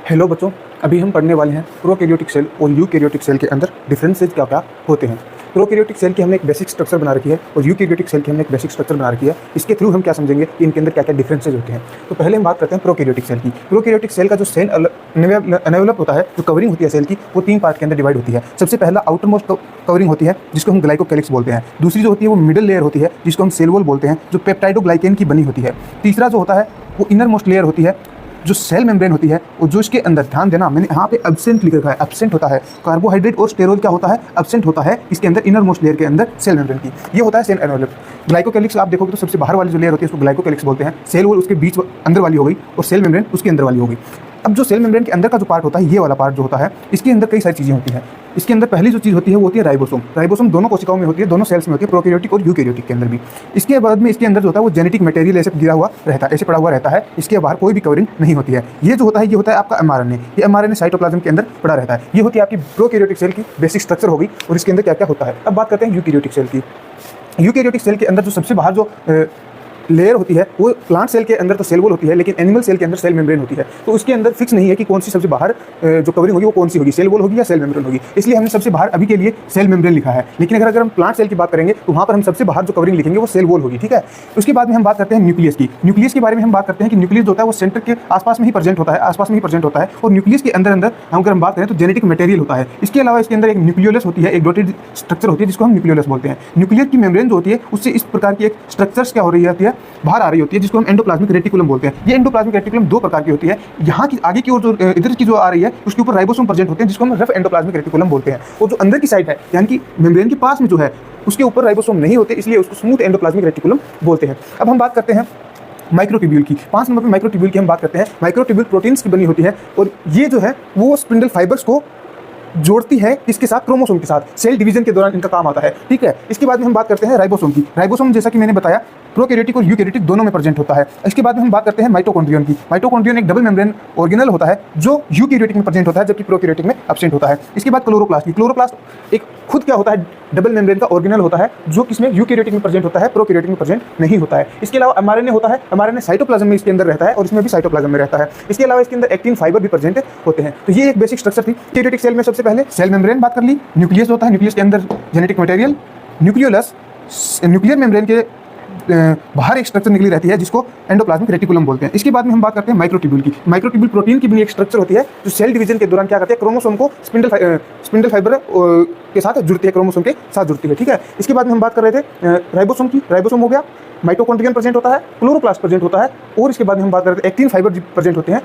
Hello बच्चों, अभी हम पढ़ने वाले हैं प्रोकैरियोटिक सेल और यूकैरियोटिक सेल के अंदर डिफरेंसेस क्या क्या होते हैं। प्रोकैरियोटिक सेल की हमने एक बेसिक स्ट्रक्चर बना रखी है और यूकैरियोटिक सेल की हमने एक बेसिक स्ट्रक्चर बना रखी है। इसके थ्रू हम क्या समझेंगे कि इनके अंदर क्या क्या डिफरेंसेस होते हैं। तो पहले हम बात करते हैं प्रोकैरियोटिक सेल की। प्रोकैरियोटिक सेल का जो सेल एनवेलप होता है, जो कवरिंग होती है सेल की, वो 3 पार्ट के अंदर डिवाइड होती है। सबसे पहला आउटर मोस्ट कवरिंग होती है जिसको हम ग्लाइकोकैलिक्स बोलते हैं। दूसरी जो होती है वो मिडिल लेयर होती है जिसको हम सेल वॉल बोलते हैं, जो पेप्टाइडोग्लाइकेन की बनी होती है। तीसरा जो होता है वो इनर मोस्ट लेयर होती है जो सेल मेम्ब्रेन होती है और जो इसके अंदर, ध्यान देना मैंने यहाँ पे एब्सेंट लिख रखा है, एब्सेंट होता है कार्बोहाइड्रेट और स्टेरॉल क्या होता है, एब्सेंट होता है इसके अंदर इनर मोस्ट लेयर के अंदर सेल मेम्ब्रेन की। ये होता है सेल एनवेलप। ग्लाइकोकैलिक्स आप देखोगे तो सबसे बाहर वाली जो लेयर होती है उसको ग्लाइकोकैलिक्स बोलते हैं। सेल वॉल उसके बीच अंदर वाली हो गई और सेल मेम्ब्रेन उसके अंदर वाली हो गई। अब जो सेल मेम्ब्रेन के अंदर का जो पार्ट होता है, ये वाला पार्ट जो होता है, इसके अंदर कई सारी चीज़ें होती हैं। इसके अंदर पहली जो चीज़ होती है वो होती है राइबोसोम। राइबोसोम दोनों कोशिकाओं में होती है, दोनों सेल्स में होती है, प्रोकैरियोटिक और यूकैरियोटिक के अंदर भी। इसके बाद में इसके अंदर जो होता है वो जेनेटिक मटेरियल ऐसे गिरा हुआ रहता है, ऐसे पड़ा हुआ रहता है। इसके बाहर कोई भी कवरिंग नहीं होती है। ये जो होता है ये होता है आपका mRNA। ये mRNA साइटोप्लाज्म के अंदर पड़ा रहता है। ये होती है आपकी प्रोकैरियोटिक सेल की बेसिक स्ट्रक्चर होगी और इसके अंदर क्या क्या होता है। अब बात करते हैं यूकैरियोटिक सेल की। यूकैरियोटिक सेल के अंदर जो सबसे बाहर जो लेयर होती है वो प्लांट सेल के अंदर तो सेल वॉल होती है, लेकिन एनिमल सेल के अंदर सेल मेम्ब्रेन होती है। तो उसके अंदर फिक्स नहीं है कि कौन सी सबसे बाहर जो कवरिंग होगी वो कौन सी होगी, सेल वॉल होगी या सेल मेम्ब्रेन होगी। इसलिए हमने सबसे बाहर अभी के लिए सेल मेम्ब्रेन लिखा है। लेकिन अगर हम प्लांट सेल की बात करेंगे तो वहाँ पर हम सबसे बाहर जो कवरिंग लिखेंगे वो सेल वॉल होगी, ठीक है। उसके बाद में हम बात करते हैं न्यूक्लियस की। न्यूक्लियस के बारे में हम बात करते हैं कि न्यूक्लियस जो होता है वो सेंटर के आसपास में ही प्रेजेंट होता है, आसपास में ही प्रेजेंट होता है। और न्यूक्लियस के अंदर अगर हम बात करें तो जेनेटिक मटेरियल होता है। इसके अलावा इसके अंदर एक न्यूक्लियोलस होती है, एक डॉटेड स्ट्रक्चर होती है जिसको हम न्यूक्लियोलस बोलते हैं। न्यूक्लियस की मेम्ब्रेन जो होती है उससे इस प्रकार की एक स्ट्रक्चर्स क्या हो रही होती है, बाहर आ रही होती है, जिसको हम एंडोप्लाज्मिक रेटिकुलम बोलते हैं। ये एंडोप्लाज्मिक रेटिकुलम 2 प्रकार की होती है। यहाँ की आगे की ओर जो इधर की जो आ रही है उसके ऊपर राइबोसोम प्रेजेंट होते हैं जिसको हम रफ एंडोप्लाज्मिक रेटिकुलम बोलते हैं। और जो अंदर की साइड है यानी कि मेम्ब्रेन के पास में जो है उसके ऊपर राइबोसोम नहीं होते, इसलिए उसको स्मूथ एंडोप्लाज्मिक रेटिकुलम बोलते हैं। अब हम बात करते हैं माइक्रोट्यूब्यूल की। 5 नंबर पर माइक्रोट्यूब्यूल की हम बात करते हैं। माइक्रोट्यूब्यूल प्रोटीन्स की बनी होती है और ये जो है वो स्पिंडल फाइबर्स को जोड़ती है इसके साथ, क्रोमोसोम के साथ। सेल डिवीजन के दौरान इनका काम आता है, ठीक है। इसके बाद में हम बात करते हैं राइबोसोम की। राइबोसोम जैसा कि मैंने बताया प्रोकैरियोटिक और यूकैरियोटिक दोनों में प्रेजेंट होता है। इसके बाद में हम बात करते हैं माइटोकॉन्ड्रियन की। माइटोकॉन्ड्रियन एक डबल मेम्ब्रेन ऑर्गेनल होता है जो यूकैरियोटिक में प्रेजेंट होता है जबकि प्रोकैरियोटिक में एब्सेंट होता है। इसके बाद क्लोरोप्लास्ट की। क्लोरोप्लास्ट एक खुद क्या होता है, डबल मेम्ब्रेन का ऑर्गेनल होता है जो किसमें यूकैरियोटिक में प्रेजेंट होता है, प्रोकैरियोटिक में प्रेजेंट नहीं होता है। इसके अलावा mRNA होता है, mRNA साइटोप्लाज्म में इसके अंदर रहता है और इसमें भी साइटोप्लाज्म में रहता है। इसके अलावा इसके अंदर एक्टिन फाइबर भी प्रेजेंट होते हैं। तो ये एक बेसिक स्ट्रक्चर थी यूकैरियोटिक सेल में। सबसे पहले सेल मेम्ब्रेन बात कर ली, न्यूक्लियस होता है, न्यूक्लियस के अंदर genetic material, nucleolus, nuclear membrane के बाहर एक स्ट्रक्चर निकली रहती है जिसको एंडोप्लाज्मिक रेटिकुलम बोलते हैं। इसके बाद में हम बात करते हैं माइक्रोट्यूब्यूल की। माइक्रोट्यूब्यूल प्रोटीन की बनी एक स्ट्रक्चर होती है जो सेल डिवीजन के दौरान क्या करते हैं, क्रोमोसोम को स्पिंडल फाइबर के साथ जुड़ती है, क्रोमोसोम के साथ जुड़ती है, ठीक है। इसके बाद में हम बात कर रहे थे राइबोसोम की। राइबोसोम हो गया, माइटोकॉन्ड्रियन प्रेजेंट होता है, क्लोरोप्लास्ट प्रेजेंट होता है और इसके बाद में हम बात कर रहे थे एक्टिन फाइबर प्रेजेंट होते हैं।